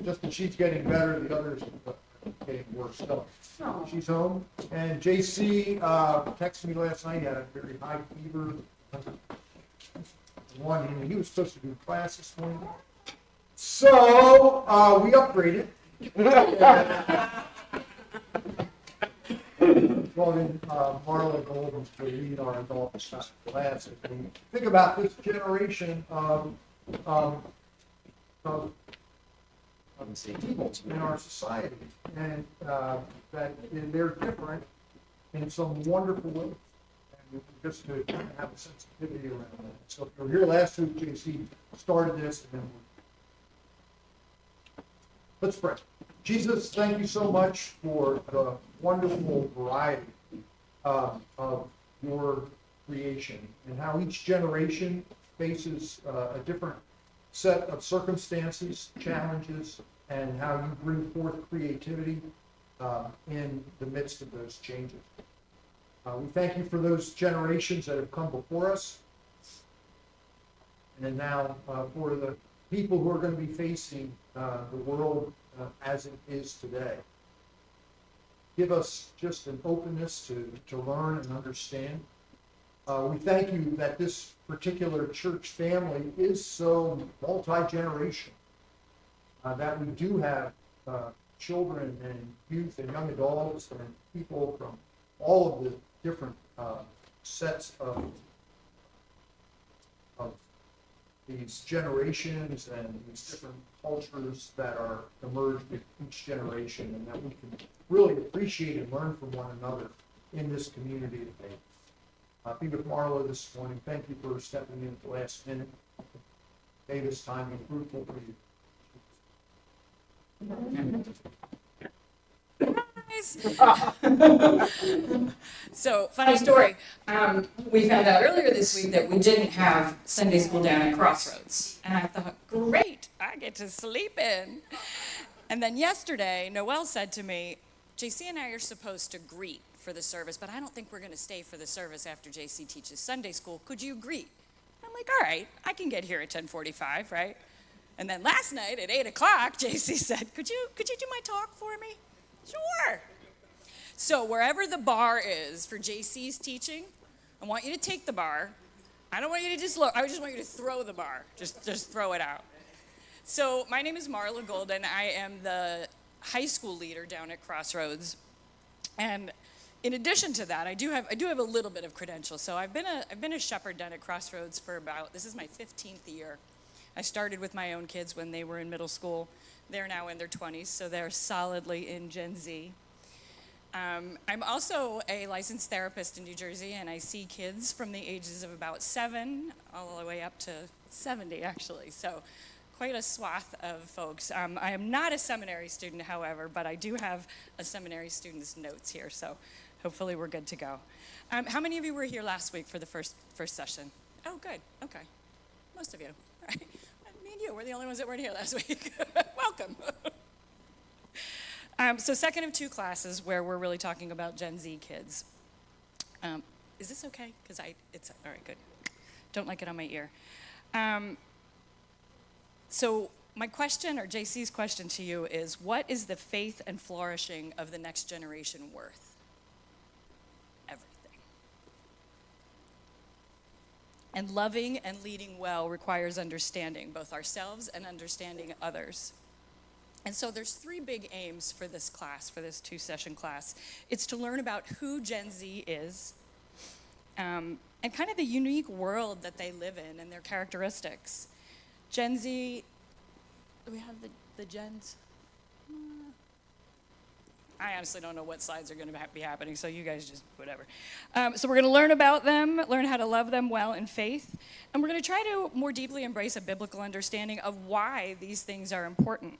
Just as she's getting better, the others are getting worse. So she's home. And JC texted me last night. He had a very high fever. He was supposed to do class this morning. So we upgraded. Brought in Marla Golden to lead our adult class. And we think about this generation of people in our society, and that they're different in some wonderful ways, and just to kind of have a sensitivity around that. So if you were here last week, JC started this, and then let's pray. Jesus, thank you so much for the wonderful variety of your creation and how each generation faces a different set of circumstances, challenges, and how you bring forth creativity in the midst of those changes. We thank you for those generations that have come before us, and now for the people who are going to be facing the world as it is today. Give us just an openness to learn and understand. We thank you that this particular church family is so multi-generational, that we do have children and youth and young adults and people from all of the different sets of these generations and these different cultures that are emerged with each generation, and that we can really appreciate and learn from one another in this community of faith. Be with Marla this morning. Thank you for stepping in at the last minute. May this time be fruitful for you. So, funny story. We found out earlier this week that we didn't have Sunday school down at Crossroads. And I thought, great, I get to sleep in. And then yesterday, Noelle said to me, JC and I are supposed to greet for the service, but I don't think we're going to stay for the service after JC teaches Sunday school. Could you greet? I'm like, all right, I can get here at 10:45, right? And then last night at 8 o'clock, JC said, could you do my talk for me? Sure. So wherever the bar is for JC's teaching, I want you to take the bar. I don't want you to just look. I just want you to throw the bar. Just throw it out. So my name is Marla Golden. I am the high school leader down at Crossroads. And in addition to that, I do have a little bit of credentials. So I've been a shepherd down at Crossroads for this is my 15th year. I started with my own kids when they were in middle school. They're now in their 20s, so they're solidly in Gen Z. I'm also a licensed therapist in New Jersey, and I see kids from the ages of about 7 all the way up to 70, actually. So quite a swath of folks. I am not a seminary student, however, but I do have a seminary student's notes here, so hopefully we're good to go. How many of you were here last week for the first session? Oh, good. Okay. Most of you. All right. Me and you were the only ones that weren't here last week. Welcome. So second of two classes where we're really talking about Gen Z kids. Is this okay? Because it's, all right, good. Don't like it on my ear. So my question, or JC's question to you is, what is the faith and flourishing of the next generation worth? Everything. And loving and leading well requires understanding, both ourselves and understanding others. And so there's 3 big aims for this class, for this 2-session class. It's to learn about who Gen Z is, and kind of the unique world that they live in and their characteristics. Gen Z, do we have the gens? I honestly don't know what slides are going to be happening, so you guys just whatever. So we're going to learn about them, learn how to love them well in faith, and we're going to try to more deeply embrace a biblical understanding of why these things are important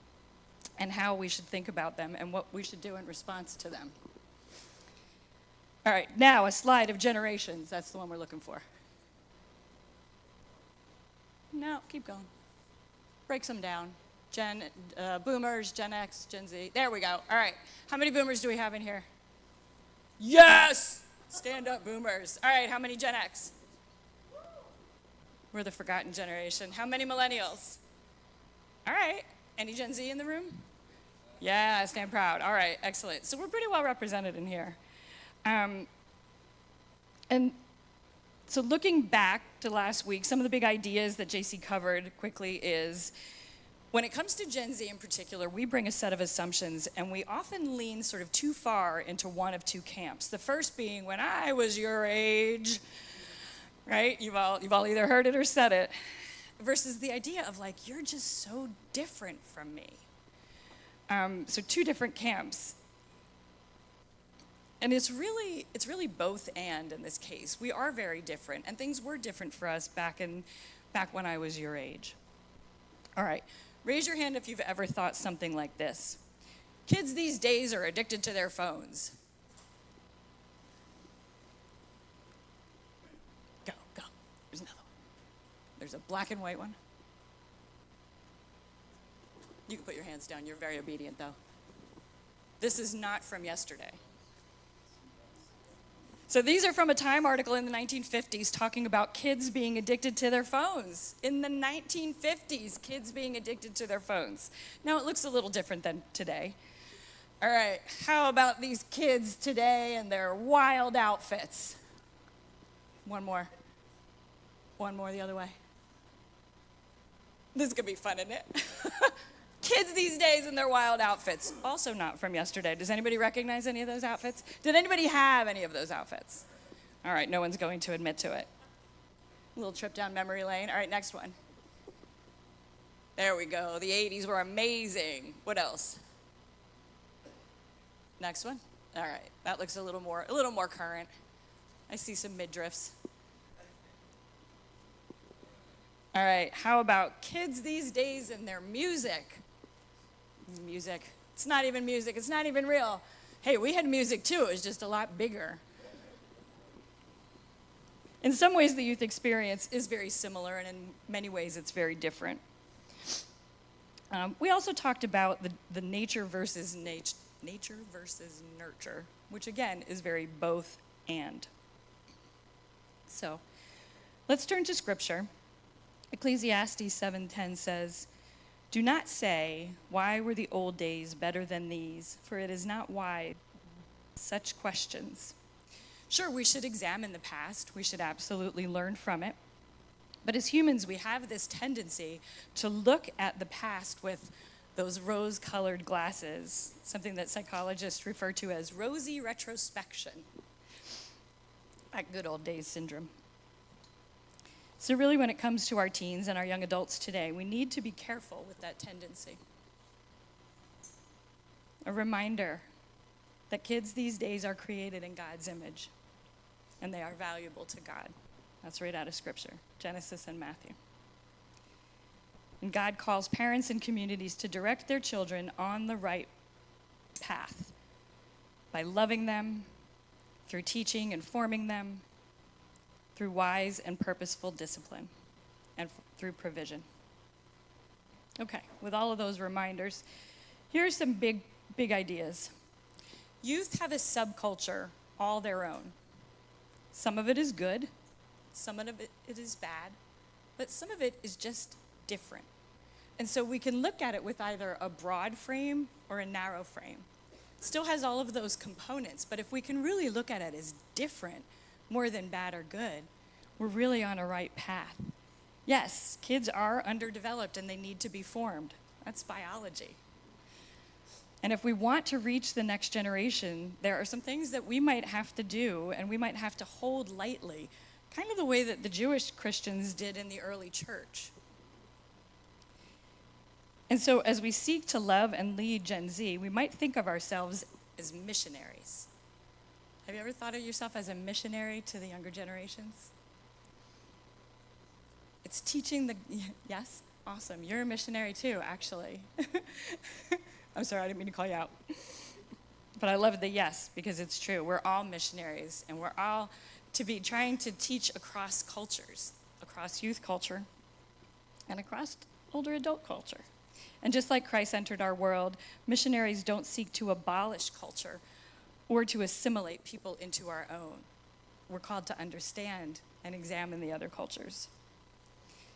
and how we should think about them and what we should do in response to them. All right, now a slide of generations. That's the one we're looking for. No, keep going. Break some down. Boomers, Gen X, Gen Z. There we go. All right. How many boomers do we have in here? Yes! Stand up, boomers. All right, how many Gen X? We're the forgotten generation. How many millennials? All right. Any Gen Z in the room? Yeah, stand proud. All right, excellent. So we're pretty well represented in here. And so looking back to last week, some of the big ideas that JC covered quickly is, when it comes to Gen Z in particular, we bring a set of assumptions, and we often lean sort of too far into one of 2 camps. The first being, when I was your age, right? You've all either heard it or said it. Versus the idea of like, you're just so different from me. So 2 different camps. And it's really both and in this case. We are very different, and things were different for us back when I was your age. All right, raise your hand if you've ever thought something like this. Kids these days are addicted to their phones. Go. There's another one. There's a black and white one. You can put your hands down. You're very obedient, though. This is not from yesterday. So these are from a Time article in the 1950s talking about kids being addicted to their phones. In the 1950s, kids being addicted to their phones. Now, it looks a little different than today. All right, how about these kids today and their wild outfits? One more the other way. This is going to be fun, isn't it? Kids these days in their wild outfits. Also not from yesterday. Does anybody recognize any of those outfits? Did anybody have any of those outfits? All right, no one's going to admit to it. A little trip down memory lane. All right, next one. There we go. The 80s were amazing. What else? Next one. All right, that looks a little more current. I see some midriffs. All right, how about kids these days and their music? Music. It's not even music. It's not even real. Hey, we had music too. It was just a lot bigger. In some ways, the youth experience is very similar, and in many ways, it's very different. We also talked about the nature versus nurture, which again is very both and. So, let's turn to Scripture. Ecclesiastes 7:10 says, Do not say, why were the old days better than these? For it is not wise such questions. Sure, we should examine the past. We should absolutely learn from it. But as humans, we have this tendency to look at the past with those rose-colored glasses, something that psychologists refer to as rosy retrospection, that good old days syndrome. So really, when it comes to our teens and our young adults today, we need to be careful with that tendency. A reminder that kids these days are created in God's image, and they are valuable to God. That's right out of Scripture, Genesis and Matthew. And God calls parents and communities to direct their children on the right path by loving them, through teaching and forming them, through wise and purposeful discipline, and through provision. Okay, with all of those reminders, here are some big ideas. Youth have a subculture all their own. Some of it is good, some of it is bad, but some of it is just different. And so we can look at it with either a broad frame or a narrow frame. It still has all of those components, but if we can really look at it as different, more than bad or good, we're really on a right path. Yes, kids are underdeveloped and they need to be formed. That's biology. And if we want to reach the next generation, there are some things that we might have to do and we might have to hold lightly, kind of the way that the Jewish Christians did in the early church. And so as we seek to love and lead Gen Z, we might think of ourselves as missionaries. Have you ever thought of yourself as a missionary to the younger generations? It's teaching yes? Awesome. You're a missionary too, actually. I'm sorry, I didn't mean to call you out. But I love the yes, because it's true. We're all missionaries, and we're all to be trying to teach across cultures, across youth culture, and across older adult culture. And just like Christ entered our world, missionaries don't seek to abolish culture or to assimilate people into our own. We're called to understand and examine the other cultures.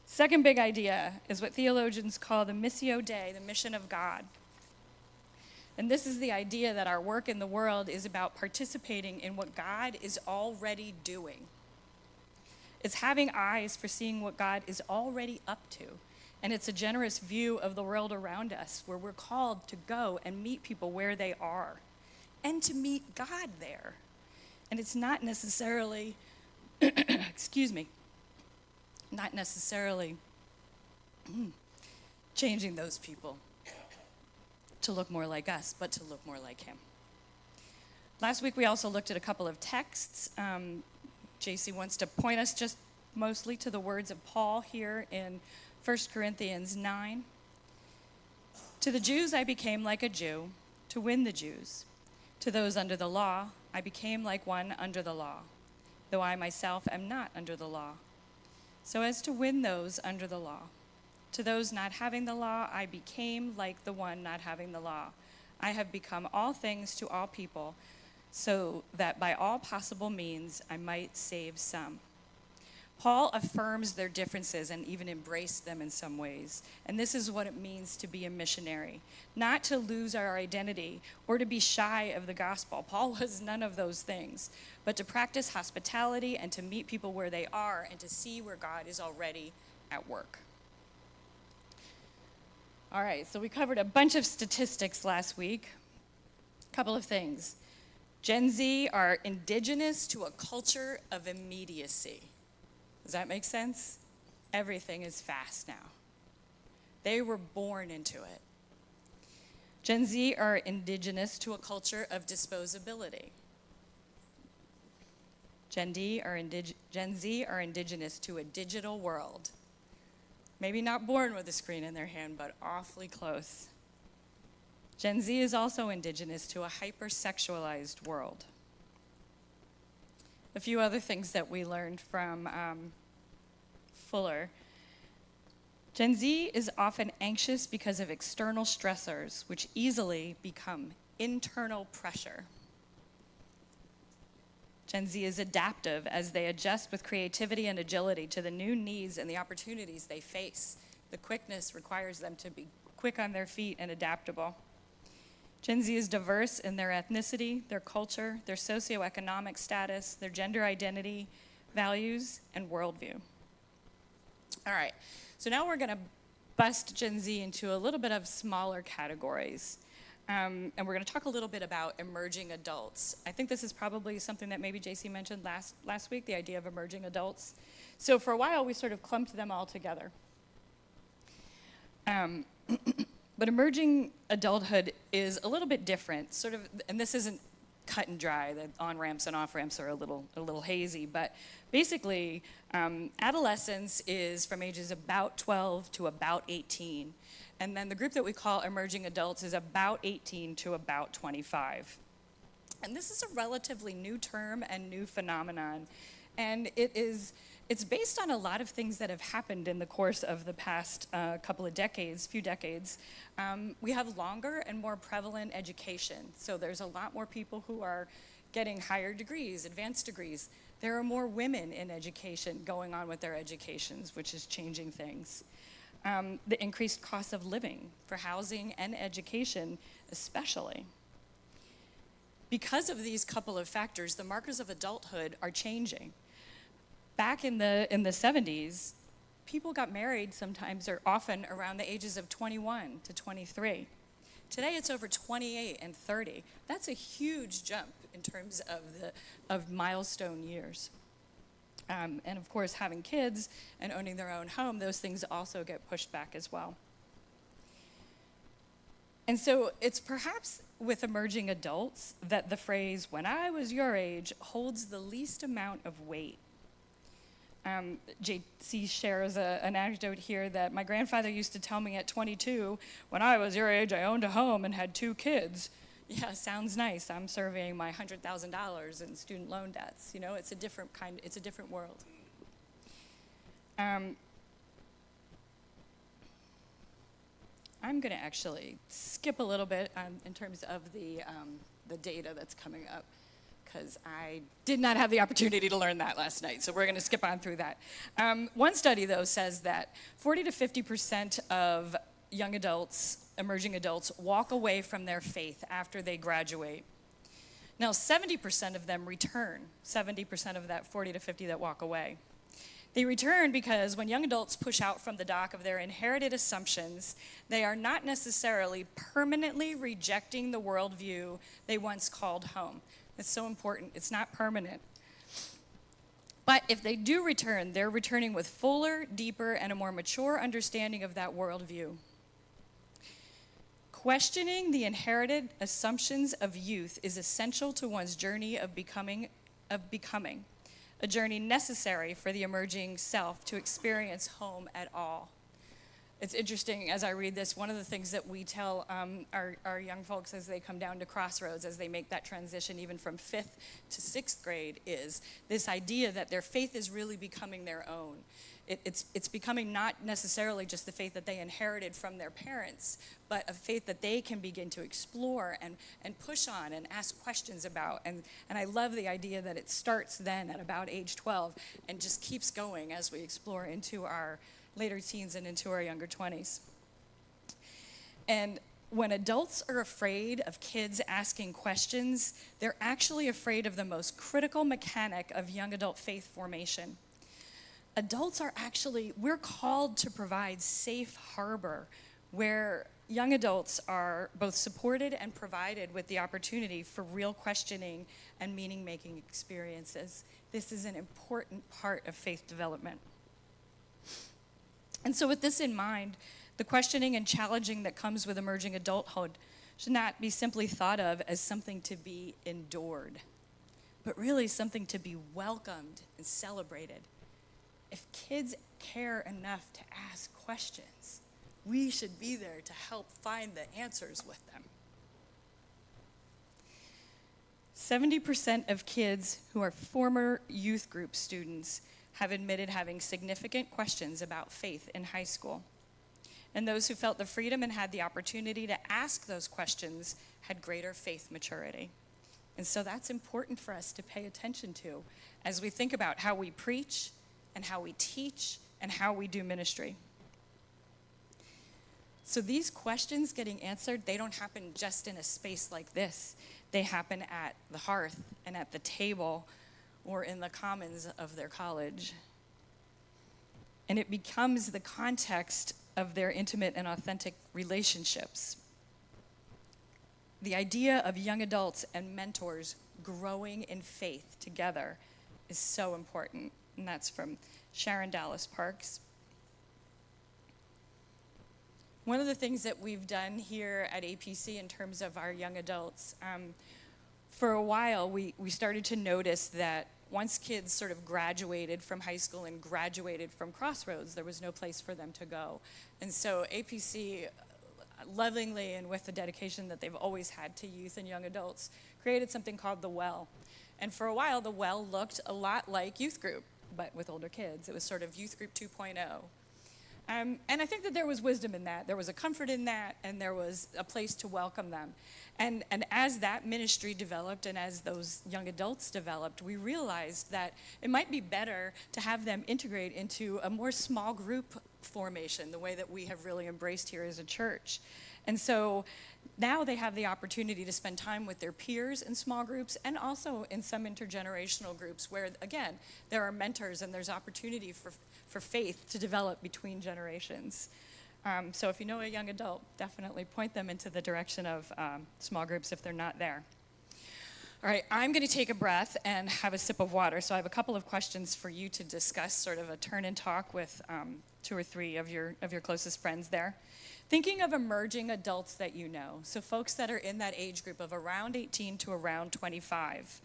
Second big idea is what theologians call the Missio Dei, the mission of God. And this is the idea that our work in the world is about participating in what God is already doing. It's having eyes for seeing what God is already up to. And it's a generous view of the world around us, where we're called to go and meet people where they are and to meet God there. And it's not necessarily, not necessarily changing those people to look more like us, but to look more like him. Last week we also looked at a couple of texts. JC wants to point us just mostly to the words of Paul here in 1 Corinthians 9. To the Jews I became like a Jew to win the Jews. To those under the law I became like one under the law, though I myself am not under the law, so as to win those under the law. To those not having the law I became like the one not having the law. I have become all things to all people, so that by all possible means I might save some. Paul affirms their differences and even embraced them in some ways. And this is what it means to be a missionary. Not to lose our identity or to be shy of the gospel. Paul was none of those things. But to practice hospitality and to meet people where they are and to see where God is already at work. All right, so we covered a bunch of statistics last week. A couple of things. Gen Z are indigenous to a culture of immediacy. Does that make sense? Everything is fast now. They were born into it. Gen Z are indigenous to a culture of disposability. Gen Z are indigenous to a digital world. Maybe not born with a screen in their hand, but awfully close. Gen Z is also indigenous to a hypersexualized world. A few other things that we learned from Fuller. Gen Z is often anxious because of external stressors, which easily become internal pressure. Gen Z is adaptive as they adjust with creativity and agility to the new needs and the opportunities they face. The quickness requires them to be quick on their feet and adaptable. Gen Z is diverse in their ethnicity, their culture, their socioeconomic status, their gender identity, values, and worldview. All right, so now we're going to bust Gen Z into a little bit of smaller categories. And we're going to talk a little bit about emerging adults. I think this is probably something that maybe JC mentioned last week, the idea of emerging adults. So for a while, we sort of clumped them all together. But emerging adulthood is a little bit different, sort of, and this isn't cut and dry. The on-ramps and off-ramps are a little hazy, but basically, adolescence is from ages about 12 to about 18, and then the group that we call emerging adults is about 18 to about 25. And this is a relatively new term and new phenomenon, and it's based on a lot of things that have happened in the course of the past few decades. We have longer and more prevalent education. So there's a lot more people who are getting higher degrees, advanced degrees. There are more women in education going on with their educations, which is changing things. The increased cost of living for housing and education, especially. Because of these couple of factors, the markers of adulthood are changing. Back in the 70s, people got married sometimes or often around the ages of 21 to 23. Today it's over 28 and 30. That's a huge jump in terms of milestone years. And of course, having kids and owning their own home, those things also get pushed back as well. And so it's perhaps with emerging adults that the phrase, "when I was your age," holds the least amount of weight. JC shares an anecdote here that my grandfather used to tell me at 22, "When I was your age, I owned a home and had 2 kids." Yeah, sounds nice. I'm surveying my $100,000 in student loan debts. You know, it's a different world. I'm going to actually skip a little bit in terms of the data that's coming up, because I did not have the opportunity to learn that last night, so we're going to skip on through that. One study, though, says that 40 to 50% of young adults, emerging adults, walk away from their faith after they graduate. Now, 70% of them return, 70% of that 40 to 50 that walk away. They return because when young adults push out from the dock of their inherited assumptions, they are not necessarily permanently rejecting the worldview they once called home. It's so important. It's not permanent. But if they do return, they're returning with fuller, deeper, and a more mature understanding of that worldview. Questioning the inherited assumptions of youth is essential to one's journey of becoming, a journey necessary for the emerging self to experience home at all. It's interesting, as I read this, one of the things that we tell our young folks as they come down to Crossroads, as they make that transition even from 5th to 6th grade, is this idea that their faith is really becoming their own. It's becoming not necessarily just the faith that they inherited from their parents, but a faith that they can begin to explore and push on and ask questions about. And I love the idea that it starts then at about age 12 and just keeps going as we explore into our later teens and into our younger 20s. And when adults are afraid of kids asking questions, they're actually afraid of the most critical mechanic of young adult faith formation. Adults we're called to provide safe harbor where young adults are both supported and provided with the opportunity for real questioning and meaning-making experiences. This is an important part of faith development. And so with this in mind, the questioning and challenging that comes with emerging adulthood should not be simply thought of as something to be endured, but really something to be welcomed and celebrated. If kids care enough to ask questions, we should be there to help find the answers with them. 70% of kids who are former youth group students have admitted having significant questions about faith in high school. And those who felt the freedom and had the opportunity to ask those questions had greater faith maturity. And so that's important for us to pay attention to as we think about how we preach and how we teach and how we do ministry. So these questions getting answered, they don't happen just in a space like this. They happen at the hearth and at the table or in the commons of their college. And it becomes the context of their intimate and authentic relationships. The idea of young adults and mentors growing in faith together is so important. And that's from Sharon Dallas Parks. One of the things that we've done here at APC in terms of our young adults, for a while we started to notice that once kids sort of graduated from high school and graduated from Crossroads, there was no place for them to go. And so APC, lovingly and with the dedication that they've always had to youth and young adults, created something called The Well. And for a while, The Well looked a lot like youth group, but with older kids. It was sort of youth group 2.0. And I think that there was wisdom in that. There was a comfort in that, and there was a place to welcome them. And as that ministry developed and as those young adults developed, we realized that it might be better to have them integrate into a more small group formation, the way that we have really embraced here as a church. And so now they have the opportunity to spend time with their peers in small groups and also in some intergenerational groups where, again, there are mentors and there's opportunity for faith to develop between generations. So if you know a young adult, definitely point them into the direction of small groups if they're not there. All right, I'm going to take a breath and have a sip of water. So I have a couple of questions for you to discuss, sort of a turn and talk with 2 or 3 of your closest friends there. Thinking of emerging adults that you know, so folks that are in that age group of around 18 to around 25.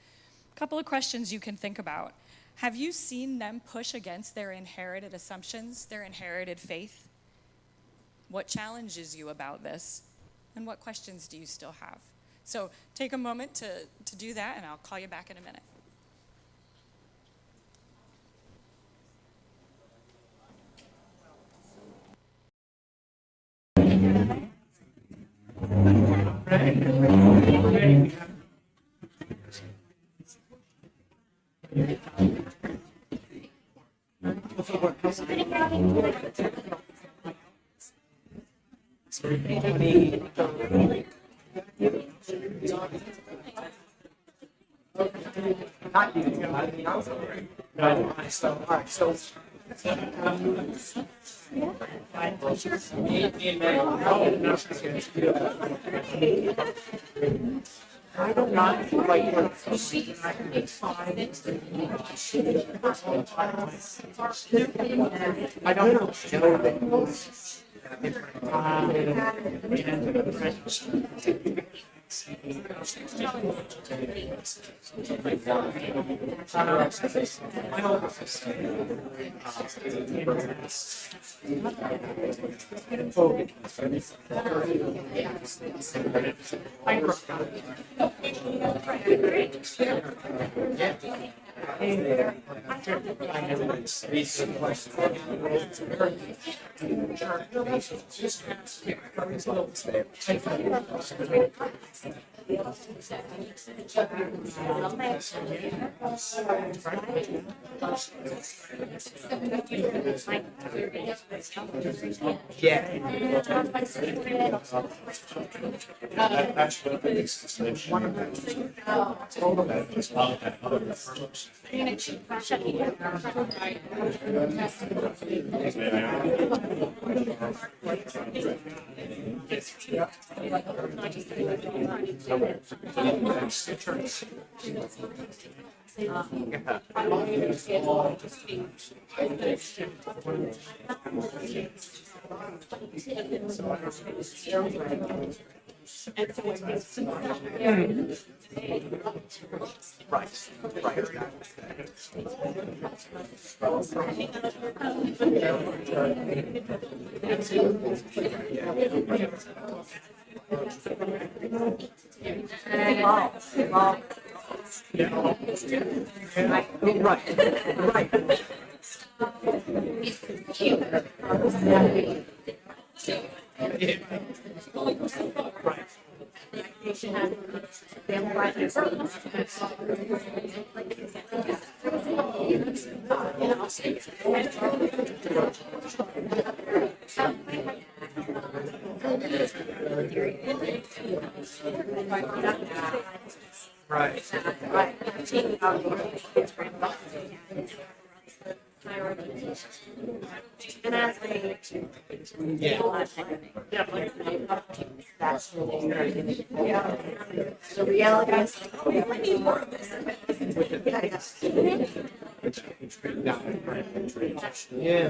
A couple of questions you can think about. Have you seen them push against their inherited assumptions, their inherited faith? What challenges you about this? And what questions do you still have? So take a moment to do that, and I'll call you back in a minute. I don't not like what I don't know that's what makes the station. One of them. Right. And as they that's really the reality is like, oh, I need more of this. Yeah.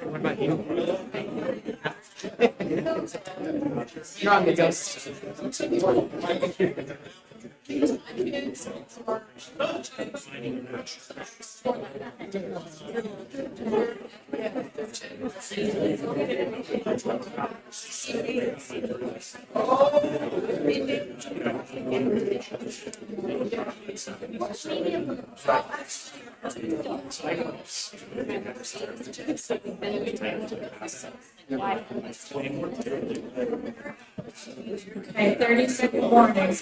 What about you? You're on the ghost. Okay, 30-second warning.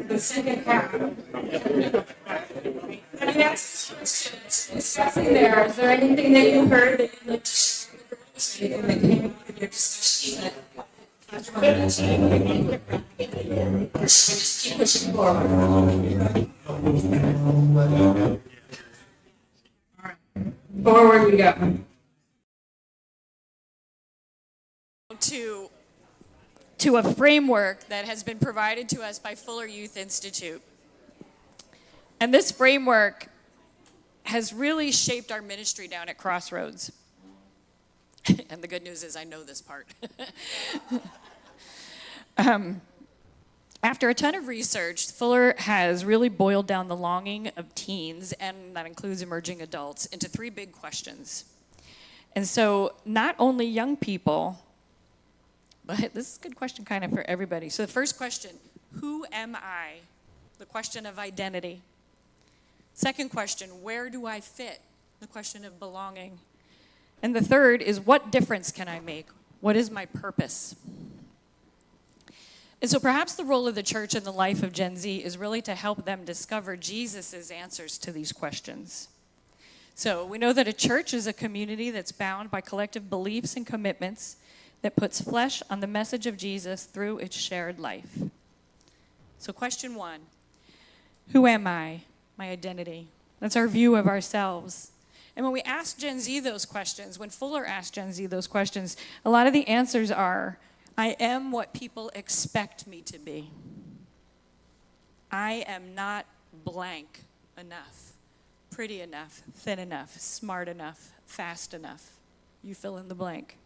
The second half. Any next discussing there? Is there anything that you heard that you'd like to share that came up with your discussion? Just keep pushing forward. All right. Forward we go. To a framework that has been provided to us by Fuller Youth Institute. And this framework has really shaped our ministry down at Crossroads. And the good news is I know this part. After a ton of research, Fuller has really boiled down the longing of teens, and that includes emerging adults, into 3 big questions. And so not only young people, but this is a good question kind of for everybody. So the first question, who am I? The question of identity. Second question, where do I fit? The question of belonging. And the third is, what difference can I make? What is my purpose? And so perhaps the role of the church in the life of Gen Z is really to help them discover Jesus' answers to these questions. So we know that a church is a community that's bound by collective beliefs and commitments that puts flesh on the message of Jesus through its shared life. So question 1, who am I? My identity. That's our view of ourselves. And when we ask Gen Z those questions, when Fuller asked Gen Z those questions, a lot of the answers are, I am what people expect me to be. I am not blank enough, pretty enough, thin enough, smart enough, fast enough. You fill in the blank.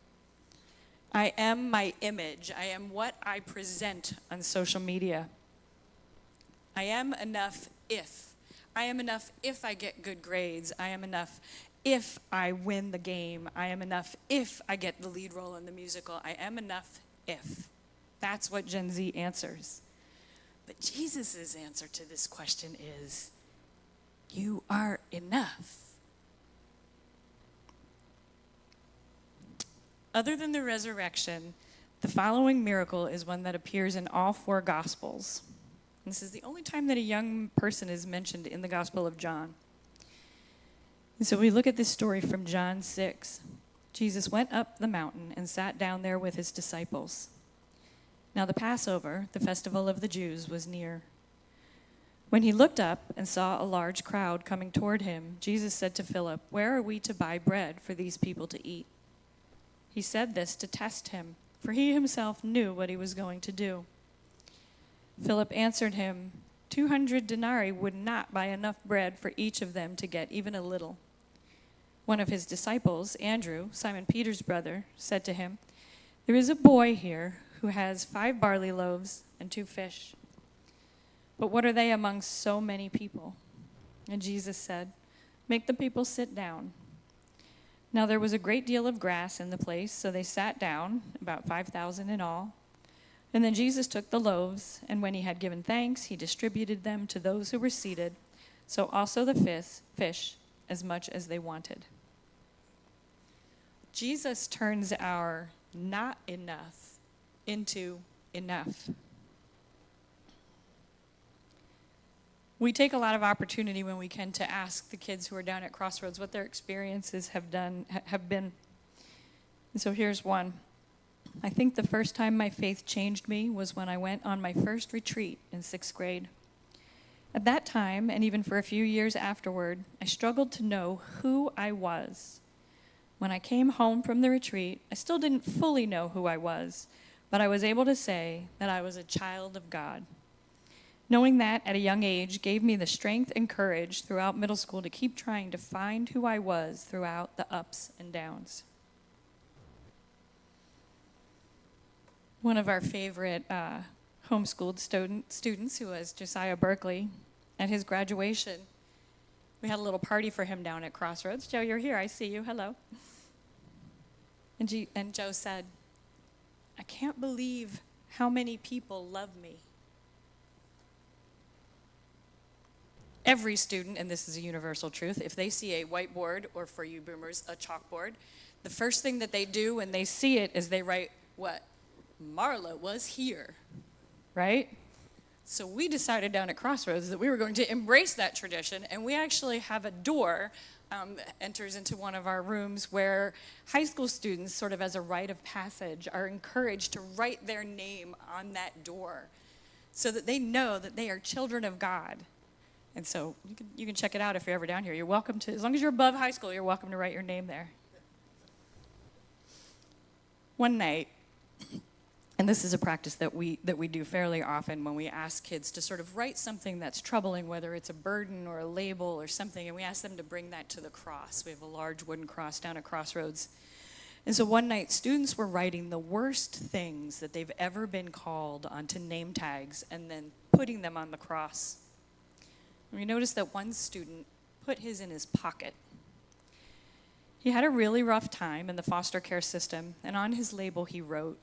I am my image. I am what I present on social media. I am enough if. I am enough if I get good grades. I am enough if I win the game. I am enough if I get the lead role in the musical. I am enough if. That's what Gen Z answers. But Jesus' answer to this question is, you are enough. Other than the resurrection, the following miracle is one that appears in all 4 Gospels. This is the only time that a young person is mentioned in the Gospel of John. And so we look at this story from John 6. Jesus went up the mountain and sat down there with his disciples. Now the Passover, the festival of the Jews, was near. When he looked up and saw a large crowd coming toward him, Jesus said to Philip, "Where are we to buy bread for these people to eat?" He said this to test him, for he himself knew what he was going to do. Philip answered him, 200 denarii would not buy enough bread for each of them to get even a little. One of his disciples, Andrew, Simon Peter's brother, said to him, "There is a boy here who has 5 barley loaves and 2 fish. But what are they among so many people?" And Jesus said, "Make the people sit down." Now there was a great deal of grass in the place, so they sat down, about 5,000 in all. And then Jesus took the loaves, and when he had given thanks, he distributed them to those who were seated, so also the fish, as much as they wanted. Jesus turns our not enough into enough. We take a lot of opportunity when we can to ask the kids who are down at Crossroads what their experiences have been. And so here's one. I think the first time my faith changed me was when I went on my first retreat in 6th grade. At that time, and even for a few years afterward, I struggled to know who I was. When I came home from the retreat, I still didn't fully know who I was, but I was able to say that I was a child of God. Knowing that at a young age gave me the strength and courage throughout middle school to keep trying to find who I was throughout the ups and downs. One of our favorite homeschooled students, who was Josiah Berkeley, at his graduation, we had a little party for him down at Crossroads. Joe, you're here. I see you. Hello. And Joe said, I can't believe how many people love me. Every student, and this is a universal truth, if they see a whiteboard, or for you boomers, a chalkboard, the first thing that they do when they see it is they write, what? Marla was here, right? So we decided down at Crossroads that we were going to embrace that tradition, and we actually have a door that enters into one of our rooms where high school students, sort of as a rite of passage, are encouraged to write their name on that door so that they know that they are children of God. And so you can check it out if you're ever down here. You're welcome to, as long as you're above high school, you're welcome to write your name there. One night, and this is a practice that we do fairly often when we ask kids to sort of write something that's troubling, whether it's a burden or a label or something, and we ask them to bring that to the cross. We have a large wooden cross down at Crossroads. And so one night, students were writing the worst things that they've ever been called onto name tags and then putting them on the cross. And we noticed that one student put his in his pocket. He had a really rough time in the foster care system, and on his label he wrote,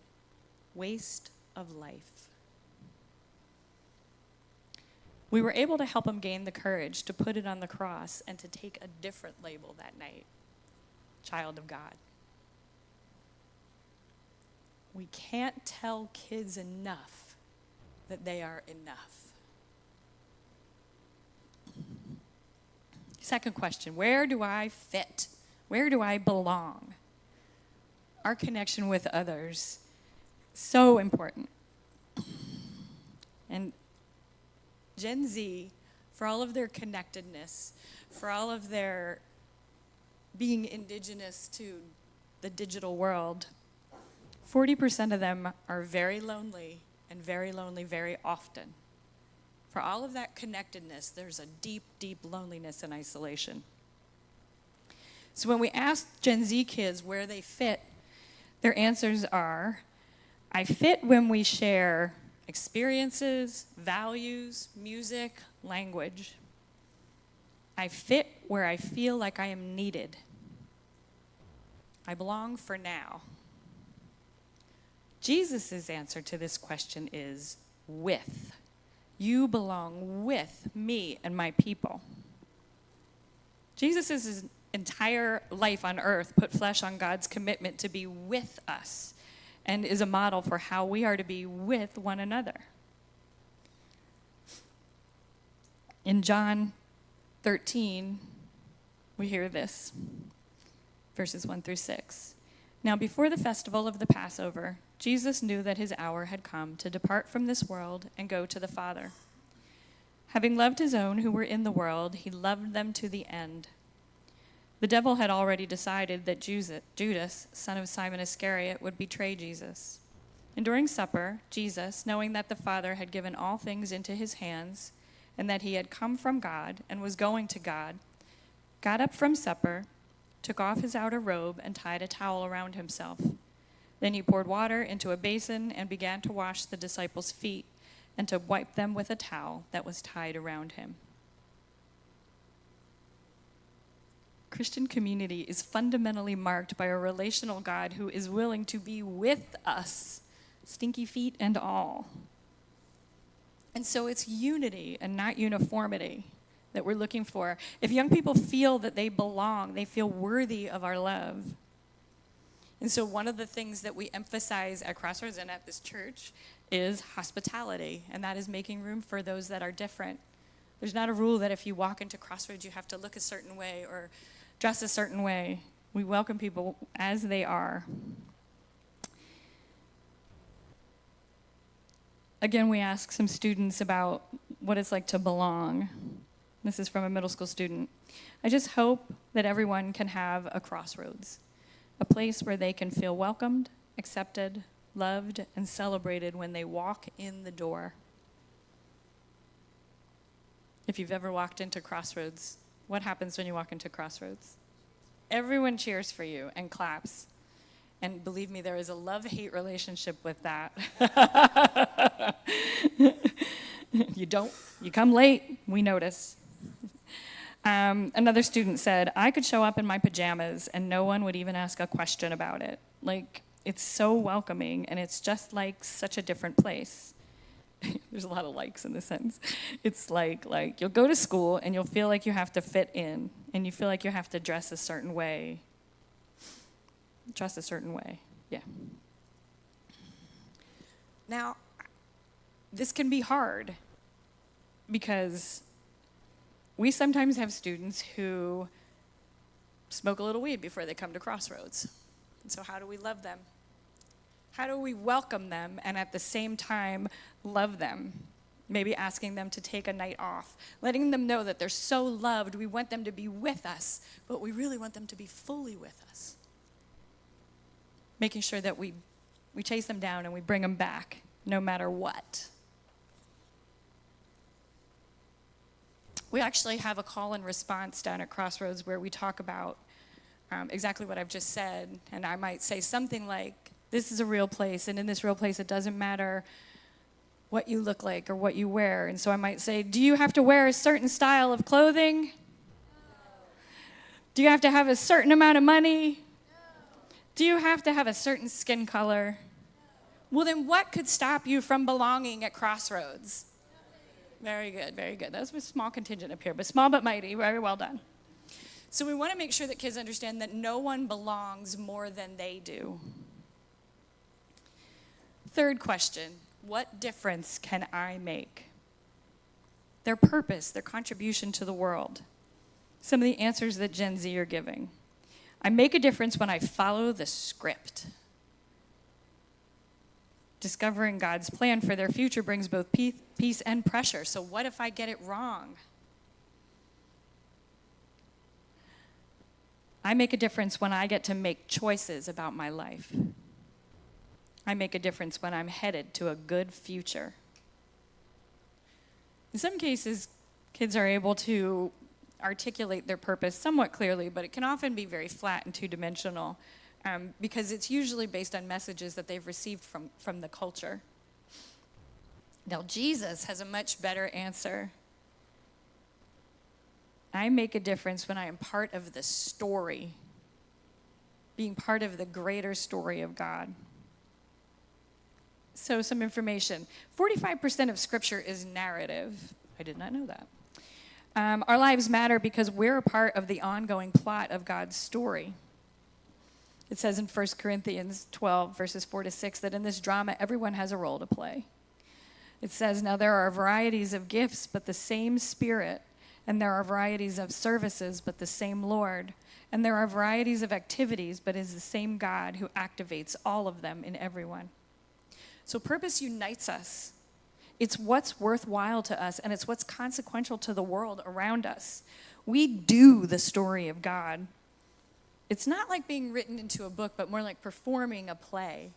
"Waste of life." We were able to help him gain the courage to put it on the cross and to take a different label that night, child of God. We can't tell kids enough that they are enough. Second question, where do I fit? Where do I belong? Our connection with others, so important. And Gen Z, for all of their connectedness, for all of their being indigenous to the digital world, 40% of them are very lonely and very lonely very often. For all of that connectedness, there's a deep, deep loneliness and isolation. So when we ask Gen Z kids where they fit, their answers are, I fit when we share experiences, values, music, language. I fit where I feel like I am needed. I belong for now. Jesus' answer to this question is with. You belong with me and my people. Jesus' entire life on earth put flesh on God's commitment to be with us and is a model for how we are to be with one another. In John 13, we hear this, verses 1 through 6. Now before the festival of the Passover, Jesus knew that his hour had come to depart from this world and go to the Father. Having loved his own who were in the world, he loved them to the end. The devil had already decided that Judas, son of Simon Iscariot, would betray Jesus. And during supper, Jesus, knowing that the Father had given all things into his hands, and that he had come from God and was going to God, got up from supper, took off his outer robe, and tied a towel around himself. Then he poured water into a basin and began to wash the disciples' feet and to wipe them with a towel that was tied around him. Christian community is fundamentally marked by a relational God who is willing to be with us, stinky feet and all. And so it's unity and not uniformity that we're looking for. If young people feel that they belong, they feel worthy of our love. And so one of the things that we emphasize at Crossroads and at this church is hospitality, and that is making room for those that are different. There's not a rule that if you walk into Crossroads, you have to look a certain way or dress a certain way. We welcome people as they are. Again, we ask some students about what it's like to belong. This is from a middle school student. I just hope that everyone can have a crossroads, a place where they can feel welcomed, accepted, loved, and celebrated when they walk in the door. If you've ever walked into Crossroads, what happens when you walk into Crossroads? Everyone cheers for you and claps. And believe me, there is a love-hate relationship with that. You come late, we notice. Another student said, I could show up in my pajamas and no one would even ask a question about it. Like, it's so welcoming and it's just like such a different place. There's a lot of likes in this sentence. It's like you'll go to school and you'll feel like you have to fit in and you feel like you have to dress a certain way. Yeah. Now, this can be hard because we sometimes have students who smoke a little weed before they come to Crossroads. And so how do we love them? How do we welcome them and at the same time love them? Maybe asking them to take a night off, letting them know that they're so loved, we want them to be with us, but we really want them to be fully with us. Making sure that we chase them down and we bring them back no matter what. We actually have a call and response down at Crossroads where we talk about exactly what I've just said, and I might say something like, this is a real place, and in this real place it doesn't matter what you look like or what you wear. And so I might say, do you have to wear a certain style of clothing? Do you have to have a certain amount of money? Do you have to have a certain skin color? Well, then what could stop you from belonging at Crossroads? Very good, very good. That was a small contingent up here, but small but mighty. Very well done. So we want to make sure that kids understand that no one belongs more than they do. Third question, what difference can I make? Their purpose, their contribution to the world. Some of the answers that Gen Z are giving. I make a difference when I follow the script. Discovering God's plan for their future brings both peace and pressure. So what if I get it wrong? I make a difference when I get to make choices about my life. I make a difference when I'm headed to a good future. In some cases, kids are able to articulate their purpose somewhat clearly, but it can often be very flat and two-dimensional because it's usually based on messages that they've received from the culture. Now, Jesus has a much better answer. I make a difference when I am part of the story, being part of the greater story of God. So some information. 45% of Scripture is narrative. I did not know that. Our lives matter because we're a part of the ongoing plot of God's story. It says in 1 Corinthians 12, verses 4-6, that in this drama, everyone has a role to play. It says, now there are varieties of gifts, but the same Spirit. And there are varieties of services, but the same Lord. And there are varieties of activities, but it is the same God who activates all of them in everyone. So purpose unites us. It's what's worthwhile to us, and it's what's consequential to the world around us. We do the story of God. It's not like being written into a book, but more like performing a play.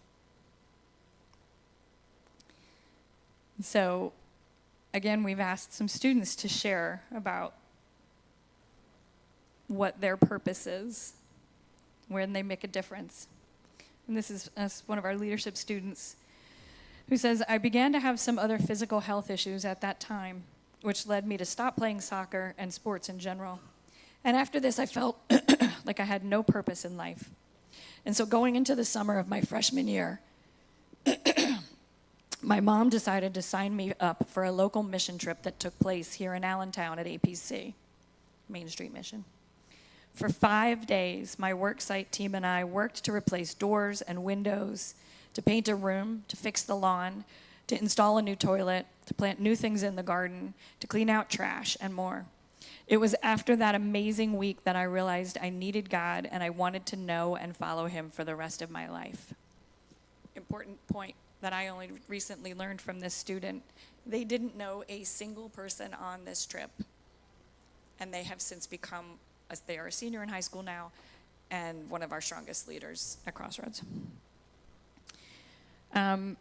So, again, we've asked some students to share about what their purpose is, where they make a difference. And this is one of our leadership students who says, I began to have some other physical health issues at that time, which led me to stop playing soccer and sports in general. And after this, I felt like I had no purpose in life. And so going into the summer of my freshman year, my mom decided to sign me up for a local mission trip that took place here in Allentown at APC, Main Street Mission. For 5 days, my worksite team and I worked to replace doors and windows, to paint a room, to fix the lawn, to install a new toilet, to plant new things in the garden, to clean out trash, and more. It was after that amazing week that I realized I needed God and I wanted to know and follow him for the rest of my life. Important point that I only recently learned from this student. They didn't know a single person on this trip, and they have since become, they are a senior in high school now, and one of our strongest leaders at Crossroads. One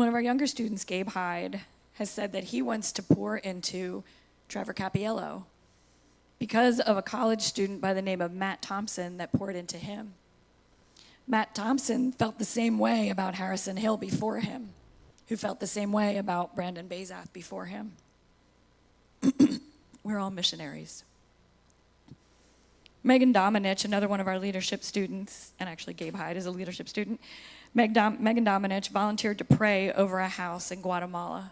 of our younger students, Gabe Hyde, has said that he wants to pour into Trevor Cappiello because of a college student by the name of Matt Thompson that poured into him. Matt Thompson felt the same way about Harrison Hill before him, who felt the same way about Brandon Bazath before him. We're all missionaries. Megan Dominich, another one of our leadership students, and actually Gabe Hyde is a leadership student, Megan Dominich volunteered to pray over a house in Guatemala.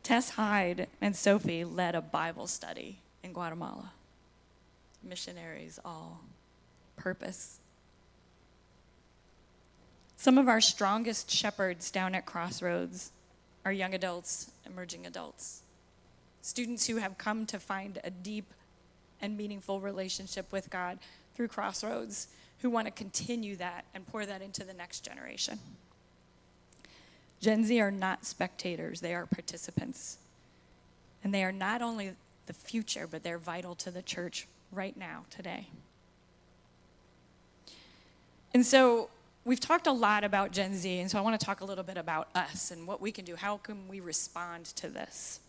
Tess Hyde and Sophie led a Bible study in Guatemala. Missionaries all. Purpose. Some of our strongest shepherds down at Crossroads are young adults, emerging adults, students who have come to find a deep and meaningful relationship with God through Crossroads, who want to continue that and pour that into the next generation. Gen Z are not spectators, they are participants. And they are not only the future, but they're vital to the church right now, today. And so we've talked a lot about Gen Z, and so I want to talk a little bit about us and what we can do. How can we respond to this?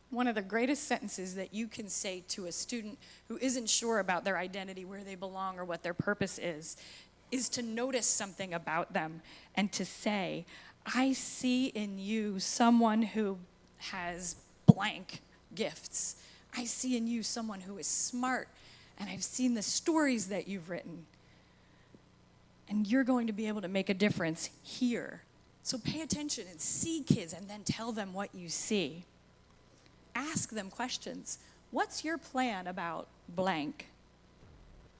One of the greatest sentences that you can say to a student who isn't sure about their identity, where they belong, or what their purpose is to notice something about them and to say, I see in you someone who has blank gifts. I see in you someone who is smart, and I've seen the stories that you've written. And you're going to be able to make a difference here. So pay attention and see kids and then tell them what you see. Ask them questions. What's your plan about blank?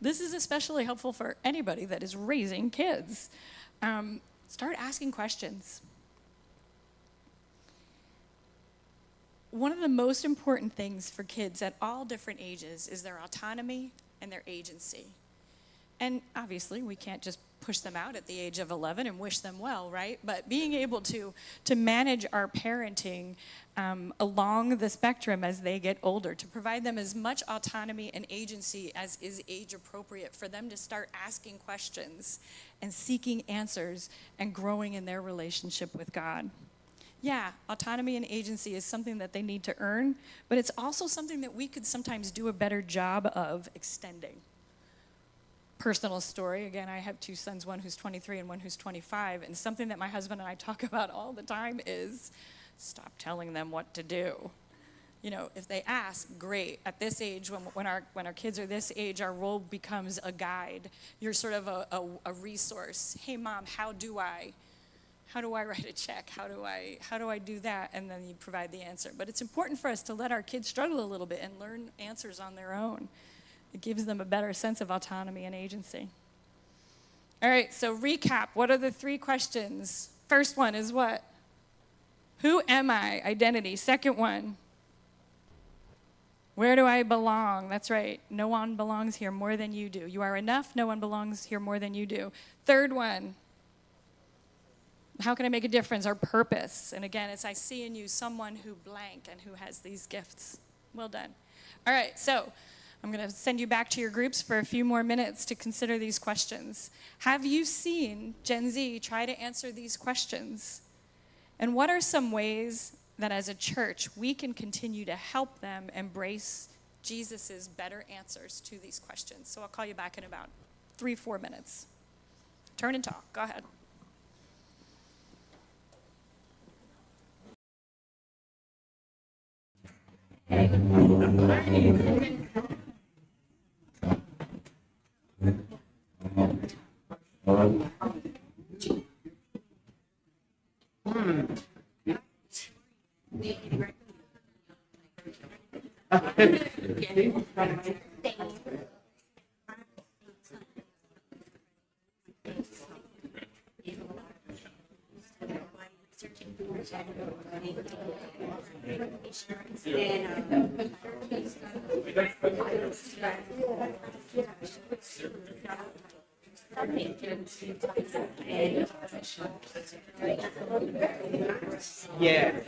This is especially helpful for anybody that is raising kids. Start asking questions. One of the most important things for kids at all different ages is their autonomy and their agency. And obviously, we can't just push them out at the age of 11 and wish them well, right? But being able to manage our parenting along the spectrum as they get older, to provide them as much autonomy and agency as is age appropriate, for them to start asking questions and seeking answers and growing in their relationship with God. Yeah, autonomy and agency is something that they need to earn, but it's also something that we could sometimes do a better job of extending. Personal story, again, I have two sons, one who's 23 and one who's 25, and something that my husband and I talk about all the time is stop telling them what to do. You know, if they ask, great. At this age, when our kids are this age, our role becomes a guide. You're sort of a resource. Hey, Mom, how do I write a check? How do I do that? And then you provide the answer. But it's important for us to let our kids struggle a little bit and learn answers on their own. It gives them a better sense of autonomy and agency. All right, so recap. What are the 3 questions? First one is what? Who am I? Identity. Second one, where do I belong? That's right. No one belongs here more than you do. You are enough. No one belongs here more than you do. Third one, how can I make a difference? Our purpose. And again, it's I see in you someone who blank and who has these gifts. Well done. All right, so I'm going to send you back to your groups for a few more minutes to consider these questions. Have you seen Gen Z try to answer these questions? And what are some ways that as a church we can continue to help them embrace Jesus' better answers to these questions? So I'll call you back in about 3-4 minutes. Turn and talk. Go ahead. Yeah.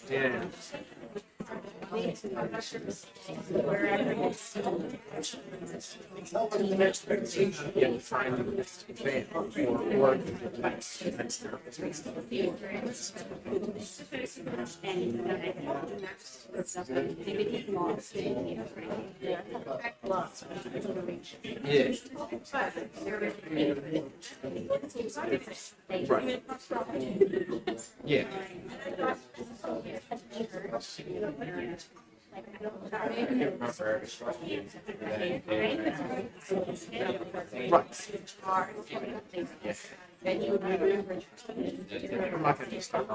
Yeah. Yeah, find fan or work. Yeah. Right. Yeah. I'm not gonna start.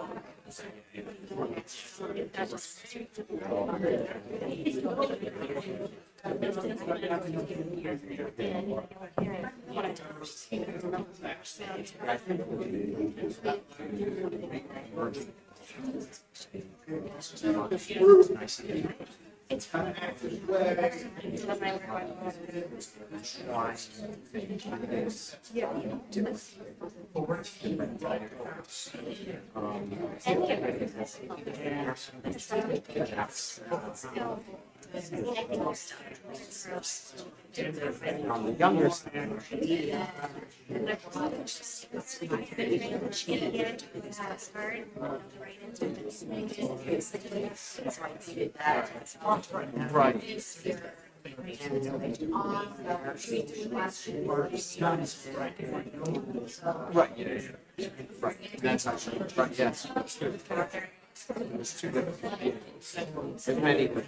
On the younger side, right. Right, yeah, yeah. Right, that's actually, right, yes. There's two different things. There's many, but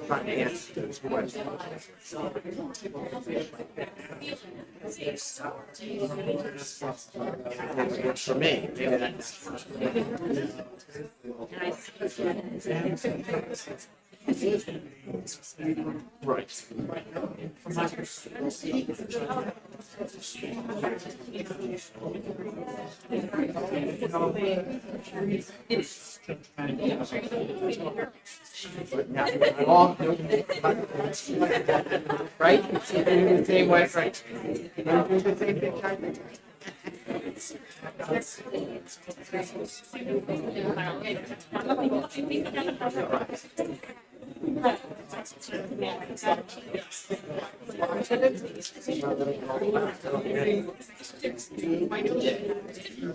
trying to answer those questions. That works for me. Maybe that's right. All right? The same way, right? The same thing.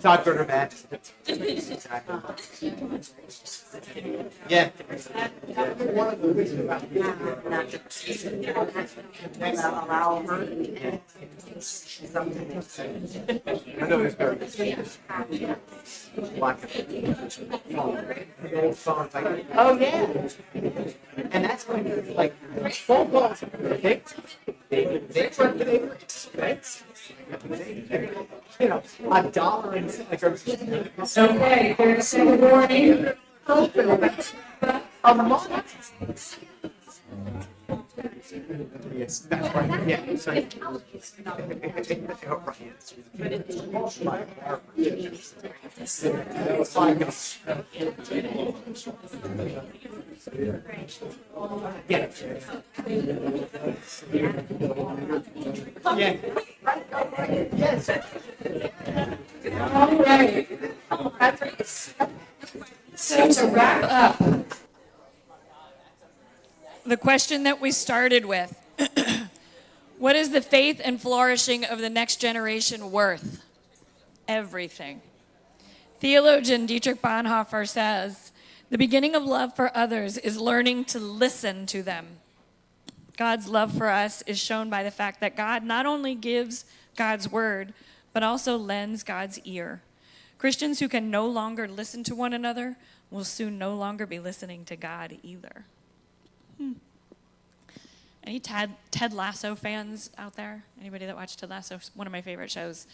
Not good or bad. Yeah. One of the reasons about allow her I know it's very black old songs like, oh yeah. And that's going to be like phone calls. They run the expense. You know, $1 and like Okay, here's a warning. a month. Yes, that's right. Yeah, so yeah. Yeah. Yes. All right. So to wrap up, the question that we started with, what is the faith and flourishing of the next generation worth? Everything. Theologian Dietrich Bonhoeffer says, the beginning of love for others is learning to listen to them. God's love for us is shown by the fact that God not only gives God's word, but also lends God's ear. Christians who can no longer listen to one another will soon no longer be listening to God either. Any Ted Lasso fans out there? Anybody that watched Ted Lasso? One of my favorite shows.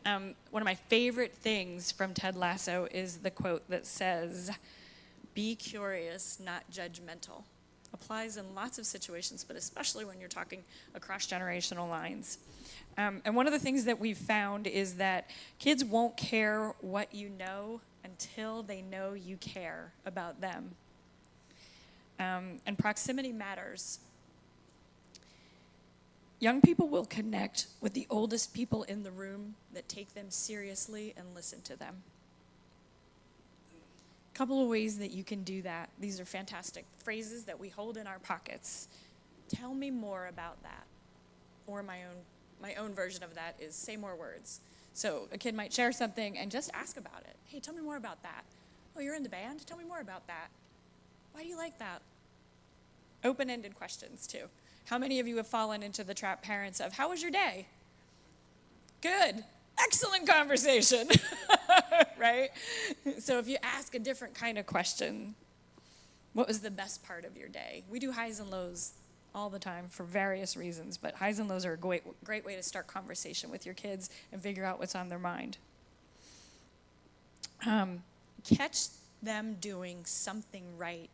One of my favorite things from Ted Lasso is the quote that says, "Be curious, not judgmental." applies in lots of situations, but especially when you're talking across generational lines. And one of the things that we've found is that kids won't care what you know until they know you care about them. And proximity matters. Young people will connect with the oldest people in the room that take them seriously and listen to them. A couple of ways that you can do that. These are fantastic phrases that we hold in our pockets. Tell me more about that. Or my own version of that is say more words. So a kid might share something and just ask about it. Hey, tell me more about that. Oh, you're in the band? Tell me more about that. Why do you like that? Open-ended questions, too. How many of you have fallen into the trap, parents, of how was your day? Good. Excellent conversation. Right? So if you ask a different kind of question, what was the best part of your day? We do highs and lows all the time for various reasons, but highs and lows are a great way to start conversation with your kids and figure out what's on their mind. Catch them doing something right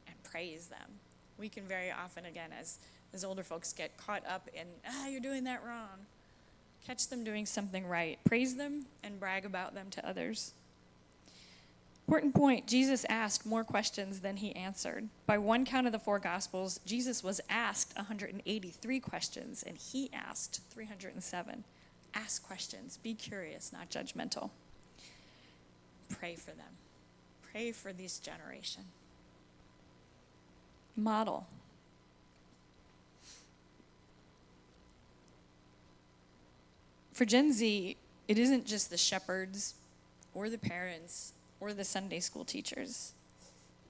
and praise them. We can very often, again, as older folks, get caught up in, you're doing that wrong. Catch them doing something right. Praise them and brag about them to others. Important point, Jesus asked more questions than he answered. By one count of the 4 Gospels, Jesus was asked 183 questions, and he asked 307. Ask questions. Be curious, not judgmental. Pray for them. Pray for this generation. Model. For Gen Z, it isn't just the shepherds or the parents or the Sunday school teachers.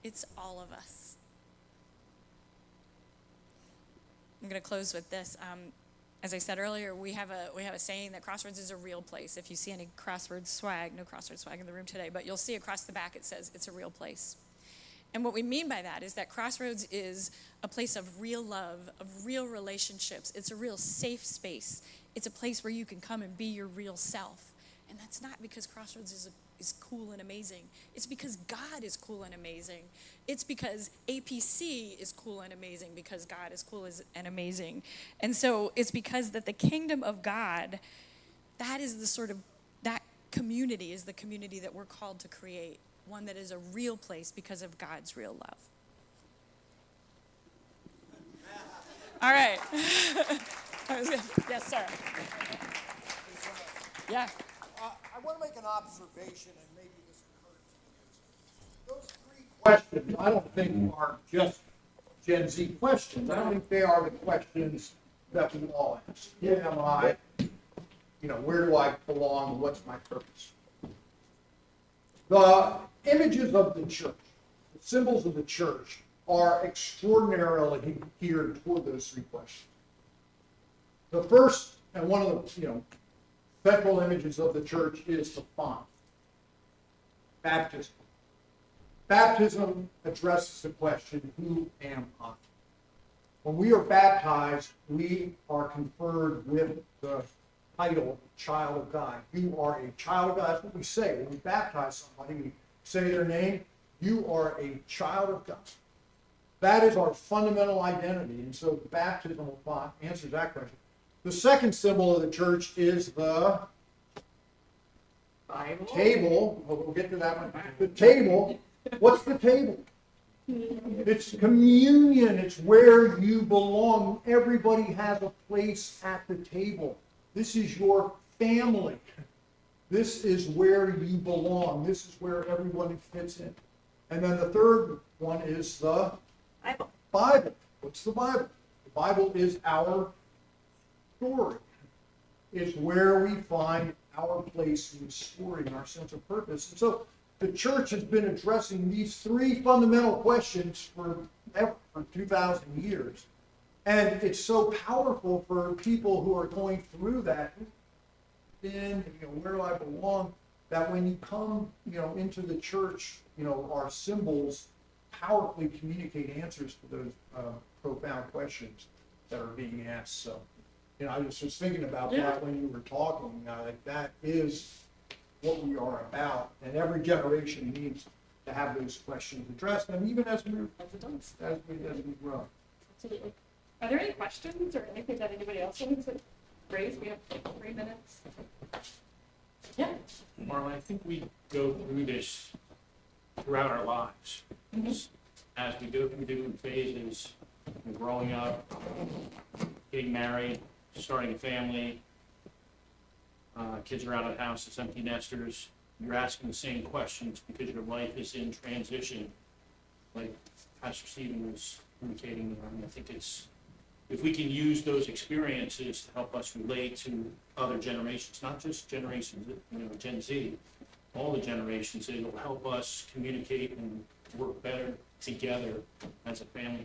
It's all of us. I'm going to close with this. As I said earlier, we have a saying that Crossroads is a real place. If you see any Crossroads swag, no Crossroads swag in the room today, but you'll see across the back it says it's a real place. And what we mean by that is that Crossroads is a place of real love, of real relationships. It's a real safe space. It's a place where you can come and be your real self. And that's not because Crossroads is cool and amazing. It's because God is cool and amazing. It's because APC is cool and amazing because God is cool and amazing. And so it's because that the kingdom of God, that community is the community that we're called to create. One that is a real place because of God's real love. All right. That was good. Yes, sir. Yeah. I want to make an observation, and maybe this occurred to you. Those 3 questions, I don't think are just Gen Z questions. I don't think they are the questions that we all ask. Who am I? Where do I belong? What's my purpose? The images of the church, the symbols of the church, are extraordinarily geared toward those 3 questions. The first, and one of the central images of the church is the font, baptism. Baptism addresses the question, who am I? When we are baptized, we are conferred with the title, child of God. You are a child of God. That's what we say. When we baptize somebody, we say their name. You are a child of God. That is our fundamental identity. And so the baptismal font answers that question. The second symbol of the church is the table. We'll get to that one. The table. What's the table? It's communion. It's where you belong. Everybody has a place at the table. This is your family. This is where you belong. This is where everybody fits in. And then the third one is the Bible. What's the Bible? The Bible is our story. It's where we find our place in the story and our sense of purpose. And so the church has been addressing these 3 fundamental questions for 2,000 years. And it's so powerful for people who are going through that, where do I belong, that when you come, into the church, our symbols powerfully communicate answers to those profound questions that are being asked. So, I was just thinking about that when you were talking. That is what we are about, and every generation needs to have those questions addressed, and even as we grow. Absolutely. Are there any questions or anything that anybody else wants to raise? We have 3 minutes. Yeah. Marla, I think we go through this throughout our lives. As we go through different phases, growing up, getting married, starting a family, kids are out of the house as empty nesters, you're asking the same questions because your life is in transition, like Pastor Stephen was indicating. I think it's, if we can use those experiences to help us relate to other generations, not just generations, Gen Z, all the generations, it'll help us communicate and work better together as a family.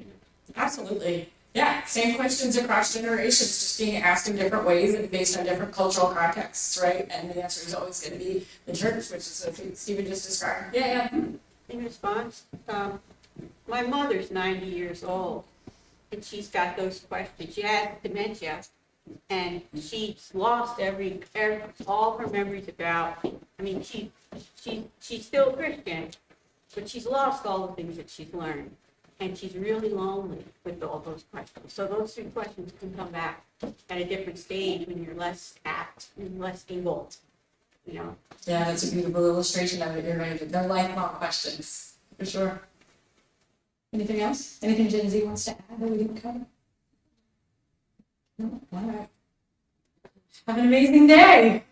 Absolutely. Yeah, same questions across generations, just being asked in different ways and based on different cultural contexts, right? And the answer is always going to be the church, which is what Stephen just described. Yeah. In response, my mother's 90 years old, and she's got those questions. She has dementia, and she's lost all her memories about. I mean, she's still a Christian, but she's lost all the things that she's learned, and she's really lonely with all those questions. So those 3 questions can come back at a different stage when you're less apt and less able, Yeah, that's a beautiful illustration of it. You're right. They're lifelong questions, for sure. Anything else? Anything Gen Z wants to add that we didn't cover? No? All right. Have an amazing day.